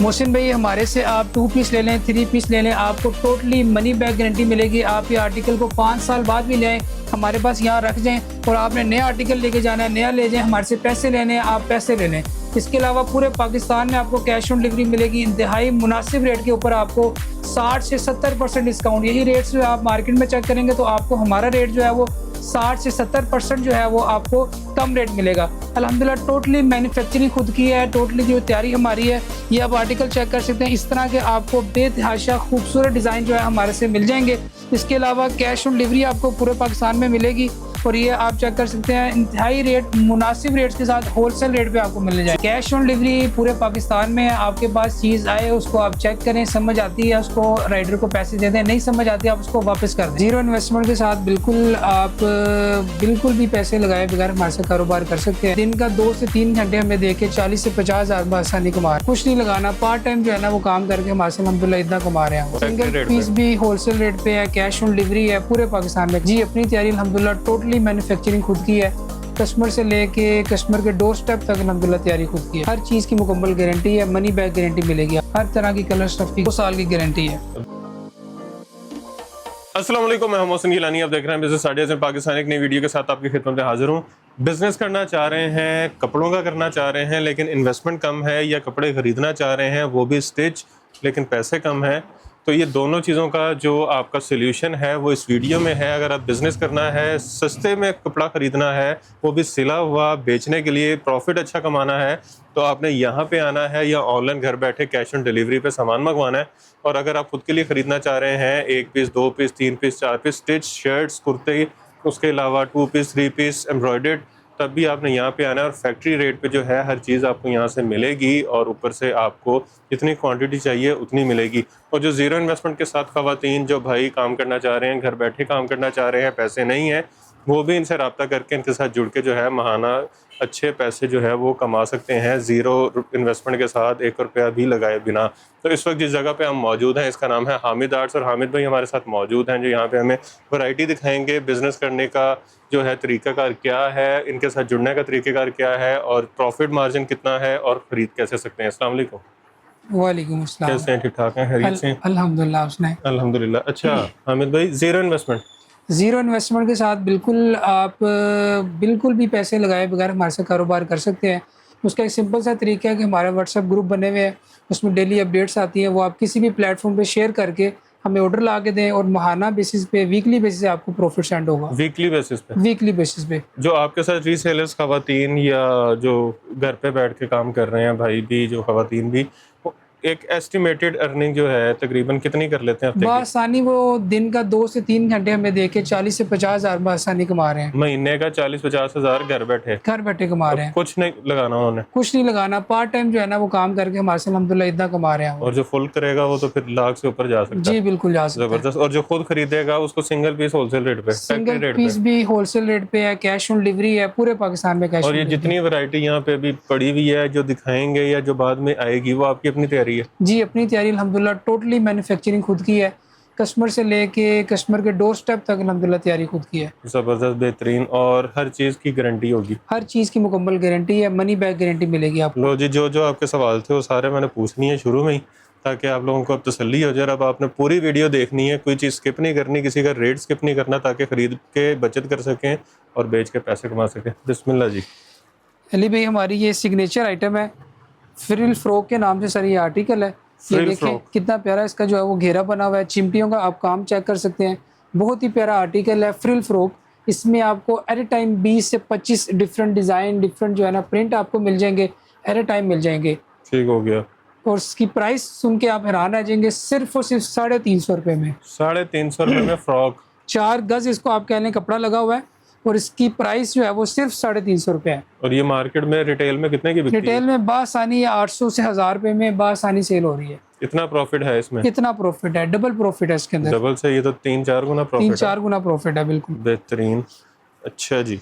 मोहसिन भाई, हमारे से आप 2 पीस ले लें, 3 पीस ले लें, आपको टोटली मनी बैक गारंटी मिलेगी। आप ये आर्टिकल को 5 साल बाद भी लें, हमारे पास यहाँ रख जाएं, और आपने नया आर्टिकल लेके जाना है, नया ले जाएं, हमारे से पैसे लेने हैं, आप पैसे ले लें। इसके अलावा पूरे पाकिस्तान में आपको कैश ऑन डिलीवरी मिलेगी। इंतहाई मुनासिब रेट के ऊपर आपको 60 से 70% डिस्काउंट। यही रेट्स जो आप मार्केट में चेक करेंगे तो आपको हमारा रेट जो है वो 60 से 70% जो है वो आपको कम रेट मिलेगा। अल्हम्दुलिल्लाह टोटली मैन्युफैक्चरिंग खुद की है, टोटली जो तैयारी हमारी है। ये आप आर्टिकल चेक कर सकते हैं। इस तरह के आपको बेतहाशा खूबसूरत डिज़ाइन जो है हमारे से मिल जाएंगे। इसके अलावा कैश ऑन डिलीवरी आपको पूरे पाकिस्तान में मिलेगी, और ये आप चेक कर सकते हैं इंतहाई रेट मुनासिब रेट्स के साथ होलसेल रेट पे आपको मिलने जाए। कैश ऑन डिलीवरी पूरे पाकिस्तान में है। आपके पास चीज़ आए, उसको आप चेक करें, समझ आती है उसको राइडर को पैसे दे दें, नहीं समझ आती आप उसको वापस कर दें। जीरो इन्वेस्टमेंट के साथ बिल्कुल आप बिल्कुल भी पैसे लगाए बगैर हमारे से कारोबार कर सकते हैं। दिन का 2 से 3 घंटे हमें दे के 40 से 50 हज़ार आसानी कमा, कुछ नहीं लगाना, पार्ट टाइम जो है ना वो काम करके हमारे से अल्हम्दुलिल्लाह इतना कमा रहे हैं। सिंगल पीस भी होलसेल रेट पे है, कैश ऑन डिलीवरी है पूरे पाकिस्तान में। जी, अपनी तैयारी अल्हम्दुलिल्लाह टोटली मैन्युफैक्चरिंग खुद की है। कस्टमर से लेके कस्टमर के डोर स्टेप तक अल्हम्दुलिल्लाह तैयारी खुद की है। हर चीज़ की मुकम्मल गारंटी है, मनी बैक गारंटी मिलेगी, हर तरह की कलर स्टफ की 2 साल की गारंटी है। अस्सलाम वालेकुम, मैं मोहसिन गिलानी, आप देख रहे हैं बिजनेस आइडियाज़ इन पाकिस्तान। एक नई वीडियो के साथ आपकी खिदमत में हाजिर हूँ। बिजनेस करना चाह रहे हैं, कपड़ों का करना चाह रहे हैं लेकिन इन्वेस्टमेंट कम है, या कपड़े ख़रीदना चाह रहे हैं वो भी स्टिच लेकिन पैसे कम है, तो ये दोनों चीज़ों का जो आपका सोल्यूशन है वो इस वीडियो में है। अगर आप बिज़नेस करना है, सस्ते में कपड़ा ख़रीदना है, वो भी सिला हुआ बेचने के लिए, प्रॉफिट अच्छा कमाना है, तो आपने यहाँ पे आना है, या ऑनलाइन घर बैठे कैश ऑन डिलीवरी पे सामान मंगवाना है। और अगर आप खुद के लिए ख़रीदना चाह रहे हैं 1 piece, 2 piece, 3 piece, 4 piece stitch shirts, कुर्ते, उसके अलावा 2 पीस, 3 पीस एम्ब्रॉयडर्ड, तब भी आपने यहाँ पे आना है। और फैक्ट्री रेट पे जो है हर चीज़ आपको यहाँ से मिलेगी, और ऊपर से आपको जितनी क्वांटिटी चाहिए उतनी मिलेगी। और जो ज़ीरो इन्वेस्टमेंट के साथ ख़वातीन जो भाई काम करना चाह रहे हैं, घर बैठे काम करना चाह रहे हैं, पैसे नहीं है, वो भी इनसे रब्ता करके इनके साथ जुड़ के जो है महाना अच्छे पैसे जो है वो कमा सकते हैं ज़ीरो इन्वेस्टमेंट के साथ, 1 रुपया भी लगाए बिना। तो इस वक्त जिस जगह पे हम मौजूद हैं इसका नाम है हामिद आर्ट्स, और हामिद भाई हमारे साथ मौजूद हैं जो यहाँ पे हमें वैरायटी दिखाएंगे, बिज़नेस करने का जो है तरीक़ाकार क्या है, इनके साथ जुड़ने का तरीक़ाकार क्या है, और प्रॉफिट मार्जिन कितना है, और ख़रीद कैसे सकते हैं। अस्सलाम वालेकुम। वालेकुम अस्सलाम। कैसे हैं? ठीक ठाक हैं? खैरियत से? अल्हम्दुलिल्लाह। उसने अल्हम्दुलिल्लाह। अच्छा हामिद भाई, ज़ीरो इन्वेस्टमेंट के साथ बिल्कुल आप बिल्कुल भी पैसे लगाए बगैर हमारे से कारोबार कर सकते हैं। उसका एक सिंपल सा तरीका है कि हमारा व्हाट्सएप ग्रुप बने हुए हैं, उसमें डेली अपडेट्स आती हैं, वो आप किसी भी प्लेटफॉर्म पे शेयर करके हमें ऑर्डर ला के दें, और महाना बेसिस पे, वीकली बेसिस पे आपको प्रॉफिट सेंड होगा। वीकली बेसिस पे? वीकली बेसिस पे। जो आपके साथ रीसेलर्स ख़वातीन या जो घर पे बैठ के काम कर रहे हैं भाई भी, जो ख़वातीन भी, वो एक एस्टिमेटेड अर्निंग जो है तकरीबन कितनी कर लेते हैं हफ्ते की? आसानी वो दिन का 2 से 3 घंटे हमें दे के 40 से 50 हज़ार आसानी कमा रहे हैं। महीने का 40-50 हज़ार घर बैठे कमा रहे हैं। कुछ नहीं लगाना उन्होंने? कुछ नहीं लगाना, पार्ट टाइम जो है ना वो काम करके हमारे से अल्हम्दुलिल्लाह इतना कमा रहे हैं। और जो फुल करेगा वो तो फिर लाख से ऊपर जा सकता है। जी बिल्कुल जा सकता है। जबरदस्त। और जो खुद खरीदेगा उसको सिंगल पीस होलसेल रेट पे, सिंगल पीस भी होलसेल रेट पे है, कैश ऑन डिलीवरी है पूरे पाकिस्तान में। कैश और ये जितनी वैरायटी यहाँ पे अभी पड़ी हुई है जो दिखाएंगे या जो बाद में आएगी, वो आपकी अपनी तैयारी है? जी, अपनी तैयारी अल्हम्दुलिल्लाह टोटली मैन्युफैक्चरिंग खुद की है। कस्टमर से लेके कस्टमर के डोर स्टेप तक अल्हम्दुलिल्लाह तैयारी खुद की है। जबरदस्त, बेहतरीन, और हर चीज़ की गारंटी होगी? हर चीज़ की मुकम्मल गारंटी है, मनी बैक गारंटी मिलेगी आपको। लो जी, जो जो आपके सवाल थे वो सारे मैंने पूछनी है शुरू में ही, ताकि आप लोगों को अब तसल्ली हो जाए। अब आपने पूरी वीडियो देखनी है, कोई चीज़ स्किप नहीं करनी, किसी का रेट स्किप नहीं करना, ताकि ख़रीद के बचत कर सकें और बेच के पैसे कमा सकें। बिस्मिल्लाह जी। अली भाई, हमारी ये सिग्नेचर आइटम है, फ्रिल फ्रॉक के नाम से सर ये आर्टिकल है। ये देखें कितना प्यारा इसका जो है वो घेरा बना हुआ है, चिमटियों का आप काम चेक कर सकते हैं। बहुत ही प्यारा आर्टिकल है फ्रिल फ्रॉक। इसमें आपको एट ए टाइम 20 से 25 डिफरेंट डिज़ाइन, डिफरेंट जो है ना प्रिंट आपको मिल जाएंगे, एट ए टाइम मिल जाएंगे। ठीक हो गया। और इसकी प्राइस सुन के आप हैरान रह जाएंगे, सिर्फ और सिर्फ 350 रुपये में। 350 रुपये में फ्रॉक? 4 गज इसको आप कह लें कपड़ा लगा हुआ है, और इसकी प्राइस जो है वो सिर्फ 350 रुपये है। और ये मार्केट में रिटेल में कितने की बिकती है? रिटेल में बासानी 800 से 1000 रुपये में बासानी सेल हो रही है। इतना प्रॉफिट है इसमें? कितना प्रॉफिट है, डबल प्रॉफिट है इसके अंदर। डबल से ये तो 3-4 गुना प्रॉफिट है। 3-4 गुना प्रॉफिट है, बिल्कुल बेहतरीन। अच्छा जी,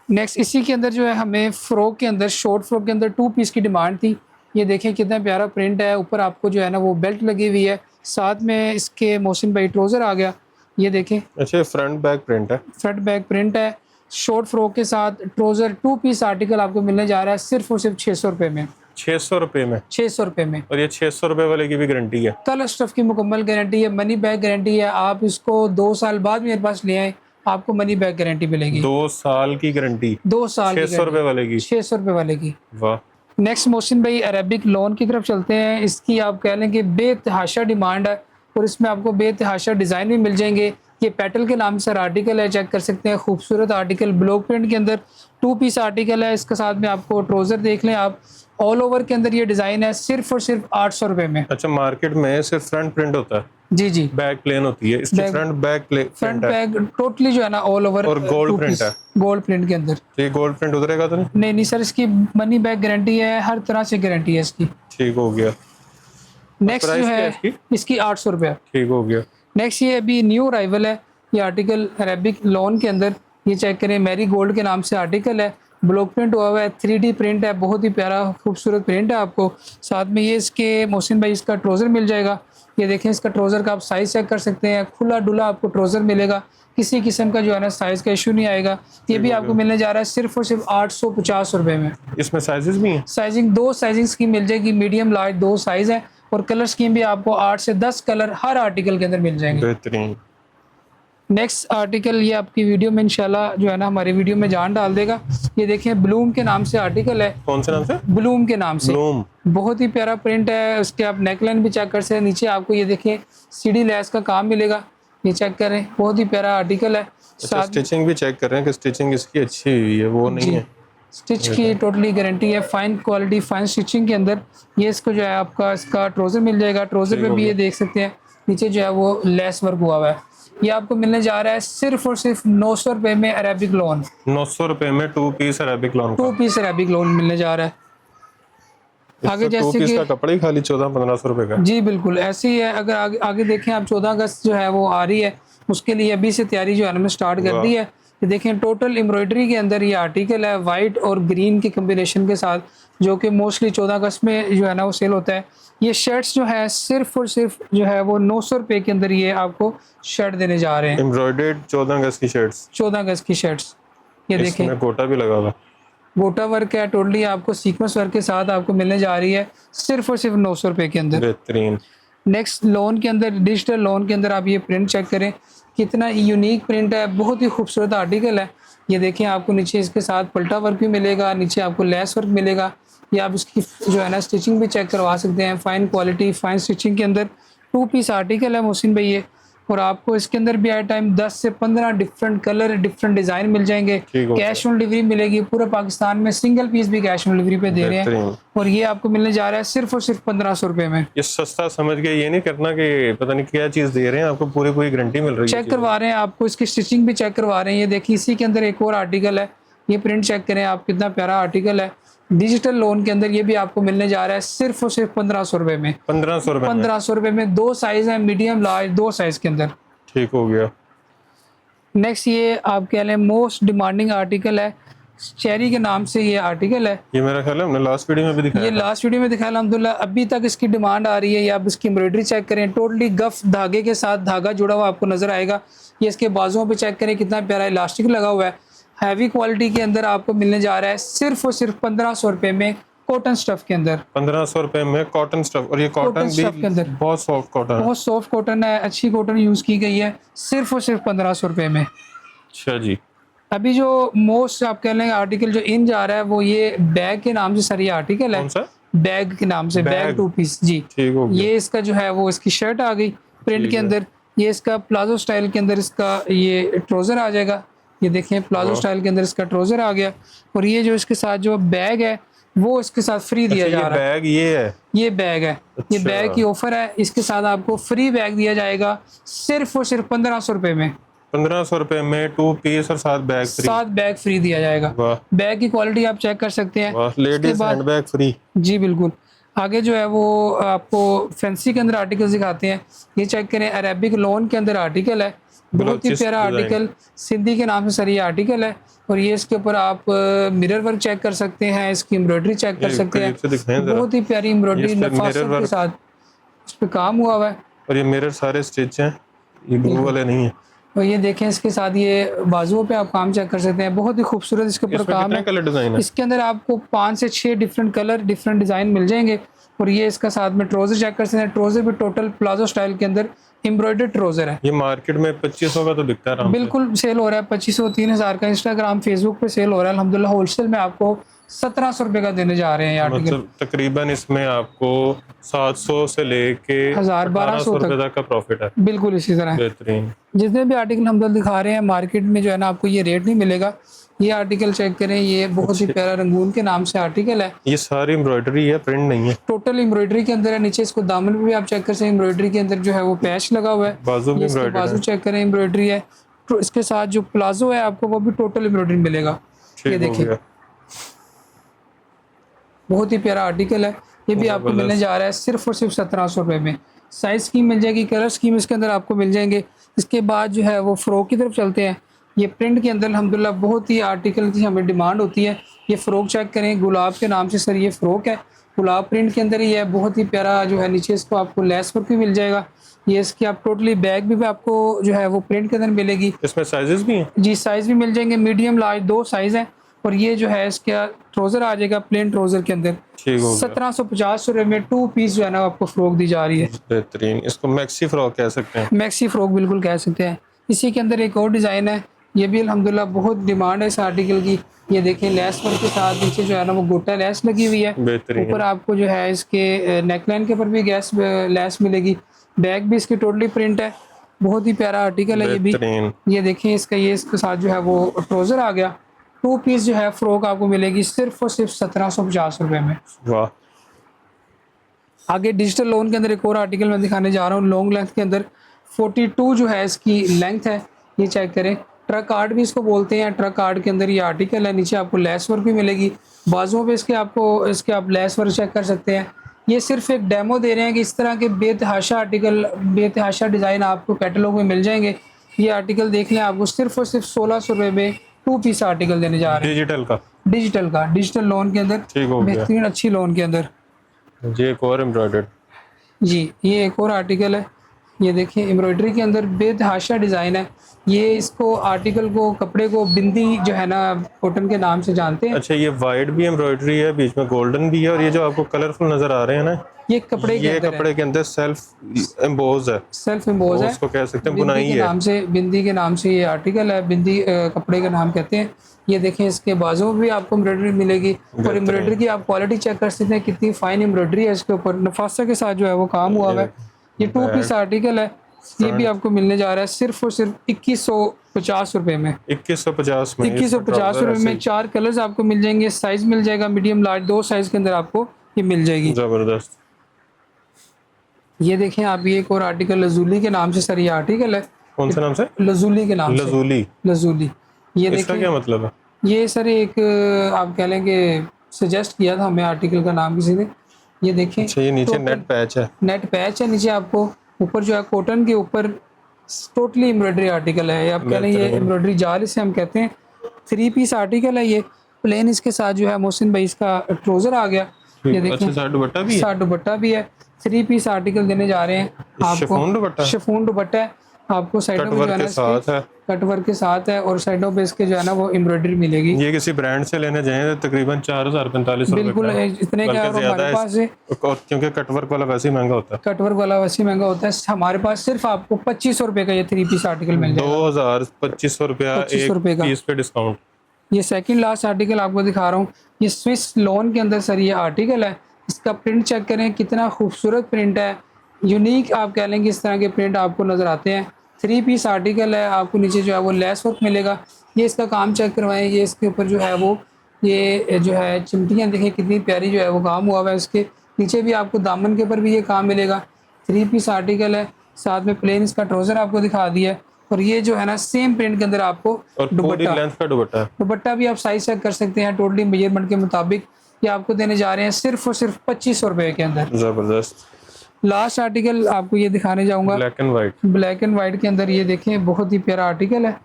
नेक्स्ट इसी के अंदर जो है हमें फ्रॉक के अंदर, शॉर्ट फ्रॉक के अंदर 2 पीस की डिमांड थी। ये देखें कितना प्यारा प्रिंट है, ऊपर आपको जो है ना वो बेल्ट लगी हुई है, साथ में इसके मोहसिन भाई ट्राउज़र आ गया, ये देखें। अच्छा, फ्रंट बैक प्रिंट है? फ्रंट बैक प्रिंट है। शॉर्ट फ्रॉक के साथ ट्राउज़र 2 पीस आर्टिकल आपको मिलने जा रहा है सिर्फ और सिर्फ 600 रुपये में। 600 रुपए में, 600 रुपये में। और ये 600 रुपए वाले की भी गारंटी है? कलर स्टफ की मुकम्मल गारंटी है, मनी बैक गारंटी है। आप इसको 2 साल बाद मेरे पास ले आए, आपको मनी बैक गारंटी मिलेगी। 2 साल की गारंटी, 2 साल 600 रुपए वाले की? 600 रुपये वाले की। वाह। नेक्स्ट मोहसिन भाई अरेबिक लोन की तरफ चलते हैं। इसकी आप कह लें कि बेतहाशा डिमांड है और इसमें आपको बेतहाशा डिज़ाइन भी मिल जाएंगे। ये पेटल के नाम से आर्टिकल है, चेक कर सकते हैं। खूबसूरत आर्टिकल, ब्लॉक प्रिंट के अंदर 2 पीस आर्टिकल है। इसके साथ में आपको ट्राउज़र देख लें आप, ऑल ओवर के अंदर ये डिज़ाइन है, सिर्फ और सिर्फ 800 रुपये में। अच्छा, मार्केट में सिर्फ फ्रंट प्रिंट होता है? जी जी, बैक प्लेन होती है, इसकी फ्रंट बैक टोटली जो है ना ऑल ओवर, और गोल्ड प्रिंट है। गोल्ड प्रिंट के अंदर। तो ये गोल्ड प्रिंट उतरेगा तो नहीं? नहीं सर, इसकी मनी बैक गारंटी है, हर तरह से गारंटी है इसकी। ठीक हो गया। नेक्स्ट जो है इसकी? इसकी 800 रुपये। ठीक हो गया। नेक्स्ट ये अभी न्यू अराइवल है, ये आर्टिकल अरेबिक लोन के अंदर, ये चेक करें, मैरी गोल्ड के नाम से आर्टिकल है। ब्लॉक प्रिंट हुआ हुआ है, 3D प्रिंट है, बहुत ही प्यारा खूबसूरत प्रिंट है। आपको साथ में ये इसके मोहसिन भाई इसका ट्राउज़र मिल जाएगा। ये देखें, इसका ट्राउज़र का आप साइज़ चेक कर सकते हैं, खुला डुला आपको ट्राउज़र मिलेगा, किसी किस्म का जो है ना साइज़ का इशू नहीं आएगा। ये भी आपको मिलने जा रहा है सिर्फ और सिर्फ 850 रुपये में। इसमें साइजेस भी हैं? साइजिंग 2 साइजिंग स्कीम मिल जाएगी, मीडियम लार्ज 2 साइज़ है, और कलर स्कीम भी आपको 8 से 10 कलर हर आर्टिकल के अंदर मिल जाएंगे। बेहतरीन। नेक्स्ट आर्टिकल ये आपकी वीडियो में इंशाल्लाह जो है ना हमारी वीडियो में जान डाल देगा। ये देखें, ब्लूम के नाम से आर्टिकल है। कौन से नाम से? ब्लूम के नाम से। ब्लूम। बहुत ही प्यारा प्रिंट है, उसके आप नेकलाइन भी चेक कर सकते हैं। नीचे आपको ये देखें सीढ़ी लैस का काम मिलेगा, ये चेक करें, बहुत ही प्यारा आर्टिकल है। अच्छा, स्टिचिंग भी चेक कर रहे हैं कि स्टिचिंग इसकी अच्छी हुई है, वो नहीं है? स्टिच की टोटली गारंटी है, फाइन क्वालिटी, फाइन स्टिचिंग के अंदर। ये इसको जो है आपका इसका ट्राउज़र मिल जाएगा। ट्राउज़र पे भी ये देख सकते हैं, नीचे जो है वो लेस वर्क हुआ हुआ है। ये आपको मिलने जा रहा है सिर्फ और सिर्फ 900 रुपये में अरेबिक लोन। 900 रुपये में 2 piece Arabic lawn? 2 piece Arabic lawn मिलने जा रहा है। आगे जैसे कि का कपड़ा ही खाली 1400-1500 रुपये का? जी बिल्कुल ऐसे ही है। अगर आगे देखें आप, 14 अगस्त जो है वो आ रही है, उसके लिए अभी से तैयारी जो है हमने स्टार्ट कर दी है। ये देखें, टोटल एम्ब्रॉयडरी के अंदर ये आर्टिकल है, वाइट और ग्रीन के कम्बिनेशन के साथ, जो कि मोस्टली 14 अगस्त में जो है ना वो सेल होता है। ये शर्ट्स जो है सिर्फ और सिर्फ जो है वो 900 रुपये के अंदर ये आपको शर्ट देने जा रहे हैं। एम्ब्रॉयडर्ड 14 अगस्त की शर्ट्स? 14 अगस्त की शर्ट्स। ये देखें, इसमें गोटा भी लगा हुआ, गोटा वर्क है, टोटली आपको सीक्वेंस वर्क के साथ आपको मिलने जा रही है सिर्फ और सिर्फ 900 रुपये के अंदर। बेहतरीन। नेक्स्ट लोन के अंदर, डिजिटल लोन के अंदर आप ये प्रिंट चेक करें, कितना यूनिक प्रिंट है, बहुत ही खूबसूरत आर्टिकल है। ये देखें, आपको नीचे इसके साथ पल्टा वर्क भी मिलेगा, नीचे आपको लेस वर्क मिलेगा। या आप इसकी जो है ना स्टिचिंग भी चेक करवा सकते हैं, फाइन क्वालिटी, फाइन स्टिचिंग के अंदर 2 पीस आर्टिकल है मोहसिन भाई ये। और आपको इसके अंदर भी आए टाइम 10 से 15 डिफरेंट कलर, डिफरेंट डिज़ाइन मिल जाएंगे। कैश ऑन डिलीवरी मिलेगी, पूरे पाकिस्तान में सिंगल पीस भी कैश ऑन डिलीवरी पे दे रहे हैं। और ये आपको मिलने जा रहा है सिर्फ और सिर्फ 1500 रुपये में। ये सस्ता समझ के ये नहीं करना कि पता नहीं क्या चीज़ दे रहे हैं, आपको पूरी गारंटी मिल रही है। चेक करवा रहे हैं आपको, इसकी स्टिचिंग भी चेक करवा रहे हैं। ये देखिए, इसी के अंदर एक और आर्टिकल है, ये प्रिंट चेक करें आप, कितना प्यारा आर्टिकल है। डिजिटल लोन के अंदर ये भी आपको मिलने जा रहा है सिर्फ और सिर्फ 1500 रुपये में। 1500 रुपये? 1500 रुपये में 2 साइज है, मीडियम लार्ज 2 साइज के अंदर। ठीक हो गया। नेक्स्ट ये आप कह लें मोस्ट डिमांडिंग आर्टिकल है, चेरी के नाम से ये आर्टिकल है। ये मेरा ख्याल है हमने लास्ट वीडियो में भी दिखाया, ये लास्ट वीडियो में दिखाया अल्हम्दुलिल्लाह। अभी तक इसकी डिमांड आ रही है। या आप इसकी एम्ब्रॉयडरी चेक करें, टोटली गफ धागे के साथ धागा जुड़ा हुआ आपको नजर आएगा। ये इसके बाजुओं पे चेक करें, कितना प्यारा इलास्टिक लगा हुआ है। हैवी क्वालिटी के अंदर आपको मिलने जा रहा है सिर्फ और सिर्फ 1500 रुपये में, कॉटन स्टफ के अंदर। 1500 रुपये में कॉटन स्टफ, और ये कॉटन भी के अंदर बहुत सॉफ्ट कॉटन है। बहुत सॉफ्ट कॉटन है, अच्छी कॉटन यूज की गई है, सिर्फ और सिर्फ 1500 रुपये में। अच्छा जी। अभी जो मोस्ट आप कह लेंगे आर्टिकल जो इन जा रहा है वो ये बैग के नाम से सर ये आर्टिकल है। कौन सा? बैग के नाम से, बैग 2 पीस जी। ठीक हो गया। ये इसका जो है वो इसकी शर्ट आ गई प्रिंट के अंदर। ये इसका प्लाजो स्टाइल के अंदर इसका ये ट्राउजर आ जाएगा। ये देखें, प्लाजो स्टाइल के अंदर इसका ट्राउजर आ गया। और ये जो इसके साथ जो बैग है वो इसके साथ फ्री दिया जा रहा है। बैग ये है? ये बैग है। ये बैग की ऑफर है, इसके साथ आपको फ्री बैग दिया जाएगा सिर्फ और सिर्फ 1500 रुपये में। 1500 रुपये में 2 पीस और 7 बैग फ्री? 7 बैग फ्री दिया जाएगा। बैग की क्वालिटी आप चेक कर सकते हैं। Ladies hand bag free? जी बिल्कुल। आगे जो है वो आपको फैंसी के अंदर आर्टिकल दिखाते हैं। ये चेक करें, अरेबिक लोन के अंदर आर्टिकल है, बहुत ही प्यारा आर्टिकल, सिंधी के नाम से सर ये आर्टिकल है। और ये इसके ऊपर आप मिरर वर्क चेक कर सकते हैं, इसकी एम्ब्रॉयडरी चेक कर सकते हैं। बहुत ही प्यारी एम्ब्रॉयडरी नफासत के साथ इस पे काम हुआ हुआ है। और ये मिरर सारे स्टिच हैं, ये ग्लू वाले नहीं है? और ये देखें इसके साथ ये बाजुओं पे आप काम चेक कर सकते हैं, बहुत ही खूबसूरत इसके ऊपर इसमें काम कितने है। कलर डिजाइन है? इसके अंदर आपको 5 से 6 डिफरेंट कलर डिफरेंट डिज़ाइन मिल जाएंगे। और ये इसका साथ में ट्रोज़र चेक कर सकते हैं, ट्रोज़र भी टोटल प्लाजो स्टाइल के अंदर एम्ब्रॉयडर्ड ट्रोज़र है। ये मार्केट में 2500 का तो बिकता है आराम से। बिल्कुल सेल हो रहा है 2500 3000 का, इंस्टाग्राम फेसबुक पे सेल हो रहा है। अल्हम्दुलिल्लाह होलसेल में आपको 1700 रुपये का देने जा रहे हैं ये आर्टिकल। मतलब तकरीबन इसमें आपको 700 से लेके 1200 रुपए तक का प्रॉफिट है। बिल्कुल इसी तरह है। बेहतरीन। जितने भी आर्टिकल हम दिखा रहे हैं मार्केट में जो है ना आपको ये रेट नहीं मिलेगा। ये आर्टिकल चेक करें, ये बहुत ही प्यारा रंगून के नाम से आर्टिकल है। ये सारी एम्ब्रॉयडरी है, प्रिंट नहीं है। टोटल एम्ब्रॉयडरी के अंदर है। नीचे इसको दामन पे भी आप चेक कर सकते हैं, एम्ब्रॉयडरी के अंदर जो है वो पैच लगा हुआ है। बाजू भी ये इसके एम्ब्रॉयडरी बाजू है। चेक करें, एम्ब्रॉयडरी है। तो इसके साथ जो प्लाजो है आपको वो भी टोटल एम्ब्रॉयडरी मिलेगा। ये ठीक हो देखिए गया। बहुत ही प्यारा आर्टिकल है। ये भी आपको मिलने जा रहा है सिर्फ और सिर्फ 1700 रुपये में। साइज स्कीम मिल जाएगी, कलर स्कीम इसके अंदर आपको मिल जाएंगे। इसके बाद जो है वो फ़्रॉक की तरफ चलते हैं। ये प्रिंट के अंदर अल्हम्दुलिल्लाह बहुत ही आर्टिकल की हमें डिमांड होती है। ये फ़्रॉक चेक करें, गुलाब के नाम से सर ये फ़्रॉक है, गुलाब प्रिंट के अंदर ही है। बहुत ही प्यारा जो है नीचे इसको आपको लेस वर्क भी मिल जाएगा। ये इसकी आप टोटली बैग भी आपको जो है वो प्रिंट के अंदर मिलेगी। इसमें साइजेस भी हैं? जी साइज़ भी मिल जाएंगे, मीडियम लार्ज 2 साइज़ हैं। और ये जो है इसका ट्रोज़र आ जाएगा प्लेन ट्रोज़र के अंदर। ठीक हो गया। 1750 रुपये में 2 पीस जो है ना आपको फ़्रॉक दी जा रही है। बेहतरीन। इसको मैक्सी फ्रॉक कह सकते हैं। मैक्सी फ़्रॉक बिल्कुल कह सकते हैं। इसी के अंदर एक और डिज़ाइन है, ये भी अल्हम्दुलिल्लाह बहुत डिमांड है इस आर्टिकल की। ये देखें लेस वर्क के साथ नीचे जो है ना वो गोटा लेस लगी हुई है। बेहतरीन। ऊपर आपको जो है इसके नेकलाइन के ऊपर भी लेस मिलेगी। बैग भी इसकी टोटली प्रिंट है। बहुत ही प्यारा आर्टिकल है ये भी। बेहतरीन। ये देखिए इसके साथ जो है वो ट्रोज़र आ गया। 2 पीस जो है फ़्रॉक आपको मिलेगी सिर्फ और सिर्फ 1750 रुपये में। वाह। आगे डिजिटल लोन के अंदर एक और आर्टिकल मैं दिखाने जा रहा हूँ। लॉन्ग लेंथ के अंदर 42 जो है इसकी लेंथ है। ये चेक करें, ट्रक आर्ट भी इसको बोलते हैं। ट्रक आर्ट के अंदर ये आर्टिकल है। नीचे आपको लेस वर्क भी मिलेगी। बाजुओं पे इसके आप लेस वर्क चेक कर सकते हैं। ये सिर्फ एक डेमो दे रहे हैं कि इस तरह के बेतहाशा आर्टिकल, बेतहाशा डिज़ाइन आपको कैटलॉग में मिल जाएंगे। ये आर्टिकल देख लें, आपको सिर्फ और सिर्फ 1600 रुपये में 2 पीस आर्टिकल देने जा रहे हैं। डिजिटल लोन के अंदर, ठीक हो गया। बेहतरीन अच्छी लोन के अंदर। ये एक और एम्ब्रॉयडर्ड। जी ये एक और आर्टिकल है। ये देखिए एम्ब्रॉयडरी के अंदर बेतहाशा डिज़ाइन है। ये इसको आर्टिकल को, कपड़े को बिंदी जो है ना कॉटन के नाम से जानते हैं। अच्छा, ये वाइट भी एम्ब्रॉयडरी है, बीच में गोल्डन भी है, और ये जो आपको कलरफुल नज़र आ रहे हैं ना, ये कपड़े के अंदर सेल्फ एम्बोज है। सेल्फ एम्बोज है, उसको कह सकते हैं, बिंदी बुनाई के है। नाम से, बिंदी के नाम से ये आर्टिकल है। बिंदी कपड़े का नाम कहते हैं। ये देखें इसके बाजू में भी आपको एम्ब्रॉयडरी मिलेगी। और एम्ब्रॉयडरी की आप क्वालिटी चेक कर सकते हैं, कितनी फाइन एम्ब्रॉयडरी है इसके ऊपर। नफासा के साथ जो है वो काम हुआ है। ये 2 पीस आर्टिकल है। ये भी आपको मिलने जा रहा है सिर्फ और सिर्फ 2150 रुपये में। 2150 में 2150 रुपये में 4 कलर्स आपको मिल जाएंगे। साइज मिल जाएगा मीडियम लार्ज, 2 साइज के अंदर आपको ये मिल जाएगी। जबरदस्त। ये देखें आप, ये एक और आर्टिकल लजूली के नाम से सर ये आर्टिकल है। कौन सा नाम से? लजूली के नाम से। लजूली। ये इसका देखें, क्या मतलब है? ये सर एक आप कह लें कि सजेस्ट किया था हमें आर्टिकल का नाम किसी ने। ये देखें, अच्छा, ये नीचे नेट पैच है। नेट पैच है नीचे आपको। ऊपर जो है कॉटन के ऊपर टोटली एम्ब्रॉयडरी आर्टिकल है। आप कह लें ये एम्ब्रॉयडरी जाल इसे हम कहते हैं। 3 पीस आर्टिकल है ये प्लेन। इसके साथ जो है मोहसिन भाई इसका ट्रोज़र आ गया। ये देखें, साथ दुपट्टा भी है। साथ दुपट्टा भी है। 3 पीस आर्टिकल देने जा रहे हैं आपको। शिफॉन दुपट्टा है आपको। साइडों पे जो है ना कट वर्क के साथ है, और साइडों पे इसके जो है ना वो एम्ब्रॉयडरी मिलेगी। ये किसी ब्रांड से लेने जाए तो तकरीबन 4045 रुपए बिल्कुल इतने का हमारे पास है, क्योंकि कटवर्क वाला वैसे ही महंगा होता है। कटवर्क वाला वैसे ही महंगा होता है। हमारे पास सिर्फ आपको 2500 रुपये का ये 3 पीस आर्टिकल मिल जाएगा। 2500 रुपया एक पीस पे डिस्काउंट। ये सेकंड लास्ट आर्टिकल आपको दिखा रहा हूँ। ये स्विस लोन के अंदर सर ये आर्टिकल है। इसका प्रिंट चेक करें, कितना खूबसूरत प्रिंट है। यूनिक आप कह लेंगे इस तरह के प्रिंट आपको नज़र आते हैं। 3 पीस आर्टिकल है। आपको नीचे जो है वो लेस वर्क मिलेगा। ये इसका काम चेक करवाएं। ये इसके ऊपर जो है वो ये जो है चिमटियाँ देखें कितनी प्यारी जो है वो काम हुआ है। इसके नीचे भी आपको दामन के ऊपर भी ये काम मिलेगा। 3 पीस आर्टिकल है। साथ में प्लेन इसका ट्राउज़र आपको दिखा दिया है। और ये जो है ना सेम प्रिंट के अंदर आपको दुपट्टा भी आप साइज चेक कर सकते हैं टोटली मेजरमेंट के मुताबिक। ये आपको देने जा रहे हैं सिर्फ और सिर्फ 2500 रुपये के अंदर। जबरदस्त। लास्ट आर्टिकल आपको ये दिखाने जाऊंगा, ब्लैक एंड वाइट के अंदर। ये देखें बहुत ही प्यारा आर्टिकल है।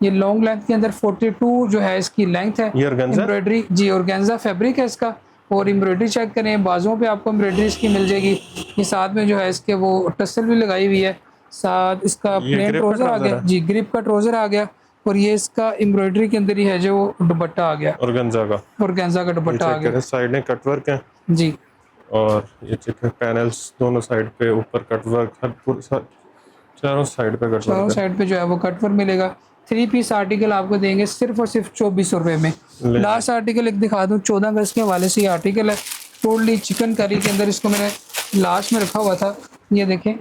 ये लॉन्ग लेंथ के अंदर 42 जो है इसकी लेंथ है। एम्ब्रॉयडरी जी ऑर्गेन्जा फैब्रिक है इसका। और एम्ब्रॉयडरी चेक करें, बाजुओं पे आपको एम्ब्रॉयडरी इसकी मिल जाएगी। ये साथ में जो है इसके वो टसल भी लगाई हुई है। साथ इसका ये प्लेन grip का ट्राउजर आ trouser गया है? जी, ग्रिप का ट्राउजर आ गया, और ये इसका एम्ब्रॉयडरी के अंदर ही है जो दुपट्टा आ गया, ऑर्गेन्जा का। और गेंजा का ये दुपट्टा आ चेक गया करें, साइड में कटवर्क है जी। और ये चेक करें पैनल्स दोनों साइड पे, ऊपर कटवर्क, हर पूरे चारों साइड पे चारों कटवर्क साइड पे जो है वो कटवर्क मिलेगा। 3 पीस आर्टिकल आपको देंगे सिर्फ और सिर्फ 2400 रुपये में। है। ले लास्ट आर्टिकल एक दिखा दूँ, 14 अगस्त के हवाले से ये आर्टिकल है, टोटली चिकन करी के अंदर, इसको मैंने लास्ट में रखा हुआ था, ये देखें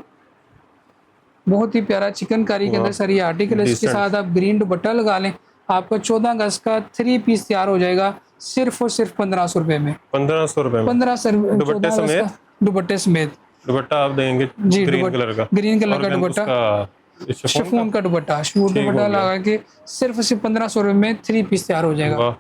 बहुत ही प्यारा चिकन करी के अंदर सर ये आर्टिकल है। इसके Decent। साथ आप ग्रीन दुपट्टा लगा लें, आपका 14 अगस्त का 3 पीस तैयार हो जाएगा सिर्फ और सिर्फ 1500 रुपये में। 1500 रुपए में 15 सर दुपट्टे समेत? दुपट्टे समेत दुपट्टा आप देंगे जी, ग्रीन कलर का, ग्रीन कलर का और दुपट्टा, उसका शिफॉन शिफॉन का दुपट्टा, शूट ठीक हो दुपट्टा गया। लगा के सिर्फ और सिर्फ 1500 रुपये में 3 पीस तैयार हो का। जाएगा। वाह,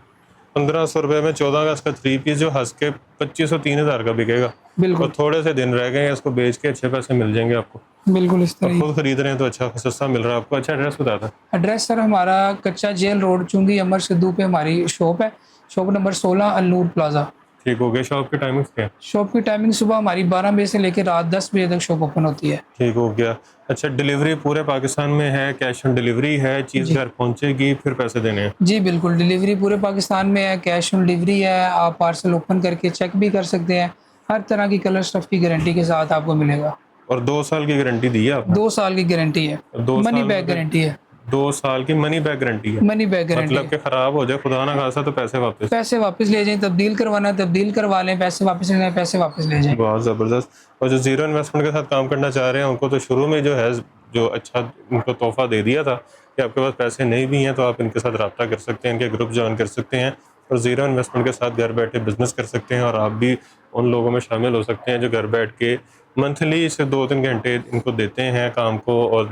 1500 रुपए में 14 अगस्त का 3 पीस जो हंस के 2500-3000 का बिकेगा। बिल्कुल और थोड़े से दिन रह गए हैं, इसको बेच के अच्छे पैसे मिल जाएंगे आपको। बिल्कुल इस और तरह। खुद खरीद रहे हैं तो अच्छा सस्ता मिल रहा है आपको। अच्छा एड्रेस बता दें। एड्रेस सर हमारा कच्चा जेल रोड चुंगी अमर सिद्धू पे हमारी शॉप है, शॉप नंबर 16 अलनूर प्लाजा। ठीक हो गया। शॉप की टाइमिंग्स क्या है? शॉप की टाइमिंग सुबह हमारी 12 बजे से लेकर रात 10 बजे तक शॉप ओपन होती है। ठीक हो गया। अच्छा, डिलीवरी पूरे पाकिस्तान में है? कैश ऑन डिलीवरी है? चीज़ घर पहुंचेगी, फिर पैसे देने हैं? जी बिल्कुल, डिलीवरी पूरे पाकिस्तान में है, कैश ऑन डिलीवरी है, आप पार्सल ओपन करके चेक भी कर सकते हैं, हर तरह की कलर स्टफ की गारंटी के साथ आपको मिलेगा। और 2 साल की गारंटी दी है आपने? 2 साल की गारंटी है, 2 मनी साल बैक गारंटी है, 2 साल की मनी बैक गारंटी है। मनी बैक गारंटी मतलब है। कि खराब हो जाए खुदा ना खासा तो पैसे वापस? पैसे वापस ले जाएं, तब्दील करवाना है तब्दील करवा लें, पैसे वापस लेना है पैसे वापस ले जाएं। बहुत ज़बरदस्त। और जो ज़ीरो इन्वेस्टमेंट के साथ काम करना चाह रहे हैं उनको तो शुरू में जो है जो अच्छा उनको तोहफा दे दिया था कि आपके पास पैसे नहीं भी हैं तो आप इनके साथ रब्ता कर सकते हैं, इनके ग्रुप ज्वाइन कर सकते हैं और ज़ीरो इन्वेस्टमेंट के साथ घर बैठे बिजनेस कर सकते हैं। और आप भी उन लोगों में शामिल हो सकते हैं जो घर बैठ के मंथली से 2-3 घंटे इनको देते हैं काम को और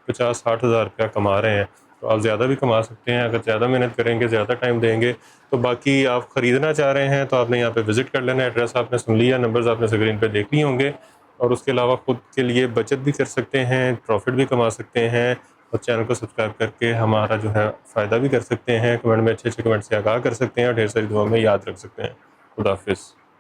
50-60 हज़ार रुपया कमा रहे हैं। तो आप ज़्यादा भी कमा सकते हैं अगर ज़्यादा मेहनत करेंगे, ज़्यादा टाइम देंगे। तो बाकी आप ख़रीदना चाह रहे हैं तो आपने यहाँ पे विज़िट कर लेना। एड्रेस आपने सुन लिया, नंबर्स आपने स्क्रीन पे देख लिए होंगे। और उसके अलावा खुद के लिए बचत भी कर सकते हैं, प्रॉफिट भी कमा सकते हैं और चैनल को सब्सक्राइब करके हमारा जो है फ़ायदा भी कर सकते हैं। कमेंट में अच्छे अच्छे कमेंट से आगाह कर सकते हैं और ढेर सारी दुआ में याद रख सकते हैं। खुदा हाफिज़।